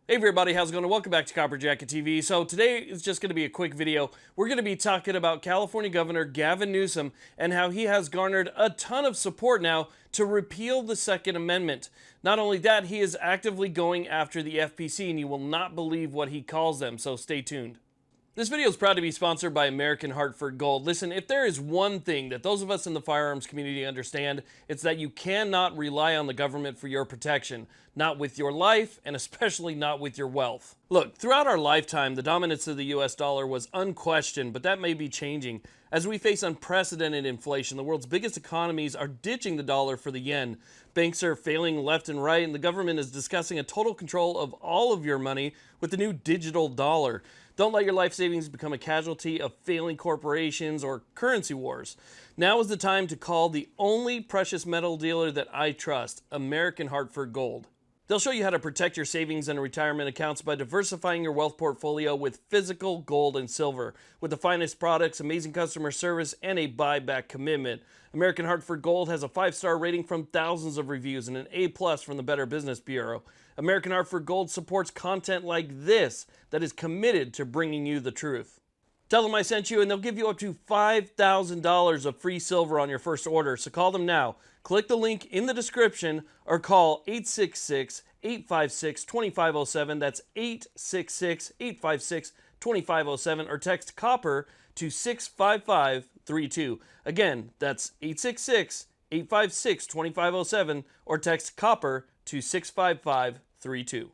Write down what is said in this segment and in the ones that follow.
Hey everybody, how's it going? Welcome back to Copper Jacket TV. So today is just going to be a quick video. We're going to be talking about California Governor Gavin Newsom and how he has garnered a ton of support now to repeal the Second Amendment. Not only that, he is actively going after the FPC, and you will not believe what he calls them, so stay tuned. This video is proud to be sponsored by American Hartford Gold. Listen, if there is one thing that those of us in the firearms community understand, it's that you cannot rely on the government for your protection. Not with your life, and especially not with your wealth. Look, throughout our lifetime, the dominance of the US dollar was unquestioned, but that may be changing. As we face unprecedented inflation, the world's biggest economies are ditching the dollar for the yen. Banks are failing left and right, and the government is discussing a total control of all of your money with the new digital dollar. Don't let your life savings become a casualty of failing corporations or currency wars. Now is the time to call the only precious metal dealer that I trust, American Hartford Gold. They'll show you how to protect your savings and retirement accounts by diversifying your wealth portfolio with physical gold and silver. With the finest products, amazing customer service, and a buyback commitment. American Hartford Gold has a 5-star rating from thousands of reviews and an A+ from the Better Business Bureau. American Hartford Gold supports content like this that is committed to bringing you the truth. Tell them I sent you and they'll give you up to $5,000 of free silver on your first order, so call them now. Click the link in the description or call 866-856-2507. That's 866-856-2507 or text COPPER to 65532. Again, that's 866-856-2507 or text COPPER to 65532.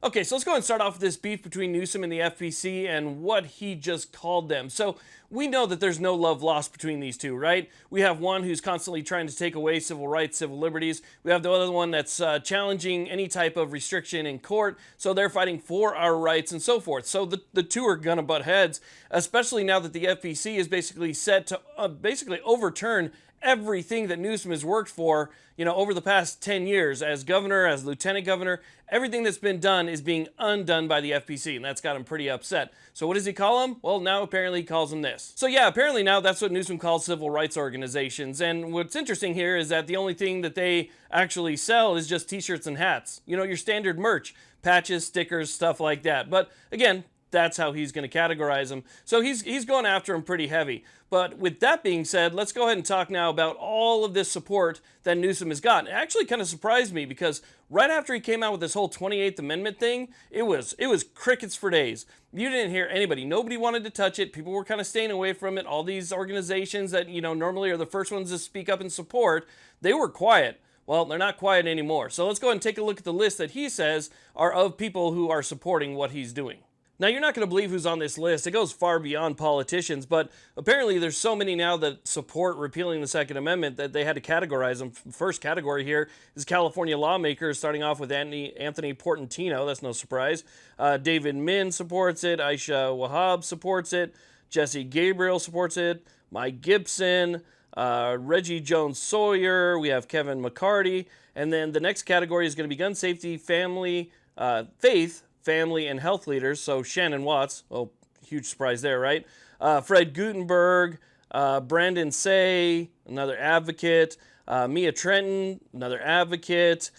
Okay, so let's go ahead and start off with this beef between Newsom and the FPC and what he just called them. So we know that there's no love lost between these two, right? We have one who's constantly trying to take away civil rights, civil liberties. We have the other one that's challenging any type of restriction in court. So they're fighting for our rights and so forth. So the two are going to butt heads, especially now that the FPC is basically set to basically overturn everything that Newsom has worked for, over the past 10 years as governor, as lieutenant governor. Everything that's been done is being undone by the FPC, and that's got him pretty upset. So what does he call them? Well, now apparently he calls them this. So yeah, apparently now that's what Newsom calls civil rights organizations. And what's interesting here is that the only thing that they actually sell is just t-shirts and hats. Your standard merch, patches, stickers, stuff like that. But again, that's how he's going to categorize them. So he's going after him pretty heavy. But with that being said, let's go ahead and talk now about all of this support that Newsom has gotten. It actually kind of surprised me because right after he came out with this whole 28th Amendment thing, it was crickets for days. You didn't hear anybody. Nobody wanted to touch it. People were kind of staying away from it. All these organizations that, normally are the first ones to speak up and support, they were quiet. Well, they're not quiet anymore. So let's go ahead and take a look at the list that he says are of people who are supporting what he's doing. Now, you're not going to believe who's on this list. It goes far beyond politicians, but apparently there's so many now that support repealing the Second Amendment that they had to categorize them. First category here is California lawmakers, starting off with Anthony Portantino. That's no surprise. David Min supports it. Aisha Wahab supports it. Jesse Gabriel supports it. Mike Gibson. Reggie Jones Sawyer. We have Kevin McCarty. And then the next category is going to be gun safety, family, faith, family and health leaders. So Shannon Watts, oh, huge surprise there, right? Fred Gutenberg, Brandon Say, another advocate, Mia Trenton, another advocate.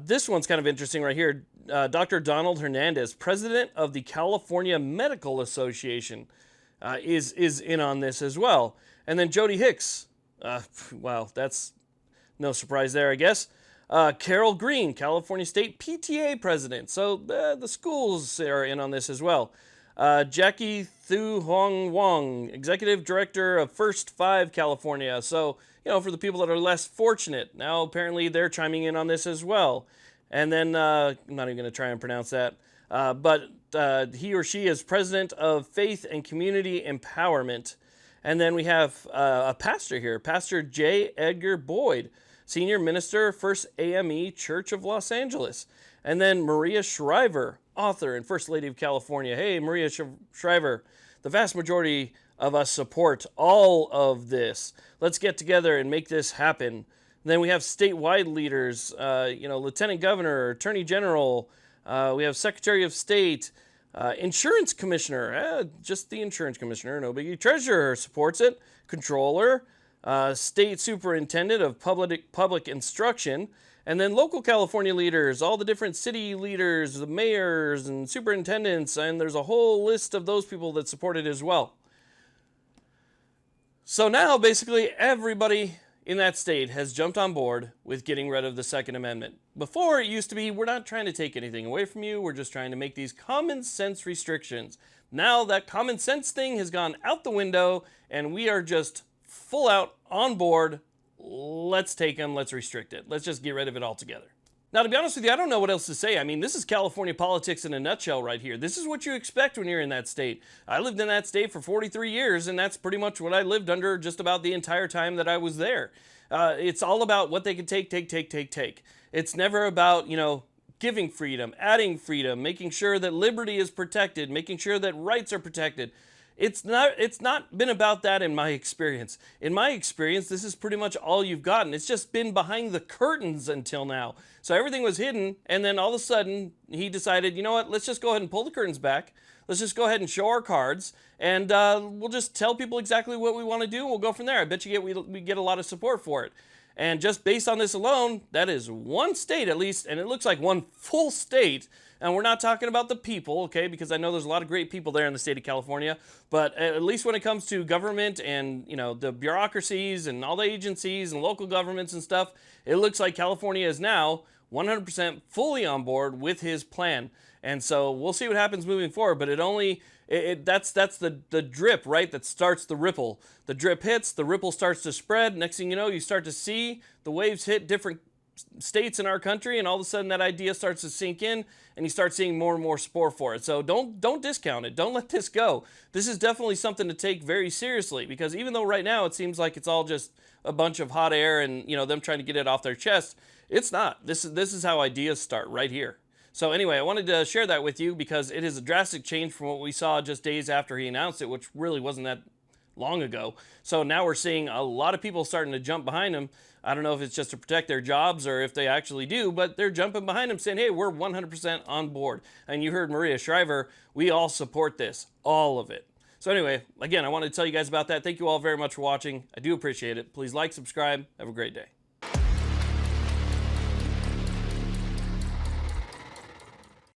This one's kind of interesting right here. Dr. Donald Hernandez, president of the California Medical Association, is in on this as well. And then Jody Hicks, wow, that's no surprise there, I guess. Carol Green, California State PTA president. So the schools are in on this as well. Jackie Thu Hong Wong, executive director of First 5 California. So, for the people that are less fortunate, now apparently they're chiming in on this as well. And then, I'm not even going to try and pronounce that, but he or she is president of Faith and Community Empowerment. And then we have a pastor here, Pastor J. Edgar Boyd, Senior Minister, First AME Church of Los Angeles. And then Maria Shriver, author and First Lady of California. Hey, Maria Shriver, the vast majority of us support all of this. Let's get together and make this happen. And then we have statewide leaders, Lieutenant Governor, Attorney General. We have Secretary of State, Insurance Commissioner, just the Insurance Commissioner, no biggie. Treasurer supports it. Controller. State Superintendent of Public Instruction, And then local California leaders, all the different city leaders, the mayors and superintendents, and there's a whole list of those people that support it as well. So now basically everybody in that state has jumped on board with getting rid of the Second Amendment. Before it used to be, we're not trying to take anything away from you, we're just trying to make these common sense restrictions. Now that common sense thing has gone out the window and we are just full out on board. Let's take them, let's restrict it. Let's just get rid of it altogether. Now, to be honest with you, I don't know what else to say. I mean, this is California politics in a nutshell right here. This is what you expect when you're in that state. I lived in that state for 43 years, and that's pretty much what I lived under just about the entire time that I was there. It's all about what they can take. It's never about, giving freedom, adding freedom, making sure that liberty is protected, making sure that rights are protected. It's not been about that in my experience. In my experience, this is pretty much all you've gotten. It's just been behind the curtains until now. So everything was hidden, and then all of a sudden, he decided, you know what, let's just go ahead and pull the curtains back. Let's just go ahead and show our cards, and we'll just tell people exactly what we want to do, and we'll go from there. I bet you we get a lot of support for it. And just based on this alone, that is one state at least, and it looks like one full state. And we're not talking about the people, okay, because I know there's a lot of great people there in the state of California, but at least when it comes to government and, the bureaucracies and all the agencies and local governments and stuff, it looks like California is now 100% fully on board with his plan. And so we'll see what happens moving forward, but that's the drip, right, that starts the ripple. The drip hits, the ripple starts to spread. Next thing you know, you start to see the waves hit different states in our country, and all of a sudden that idea starts to sink in, and you start seeing more and more support for it. So don't discount it. Don't let this go. This is definitely something to take very seriously, because even though right now it seems like it's all just a bunch of hot air and them trying to get it off their chest, it's not. This is how ideas start right here. So anyway, I wanted to share that with you because it is a drastic change from what we saw just days after he announced it, which really wasn't that long ago. So now we're seeing a lot of people starting to jump behind him. I don't know if it's just to protect their jobs or if they actually do, but they're jumping behind him saying, hey, we're 100% on board. And you heard Maria Shriver, we all support this, all of it. So anyway, again, I wanted to tell you guys about that. Thank you all very much for watching. I do appreciate it. Please like, subscribe. Have a great day.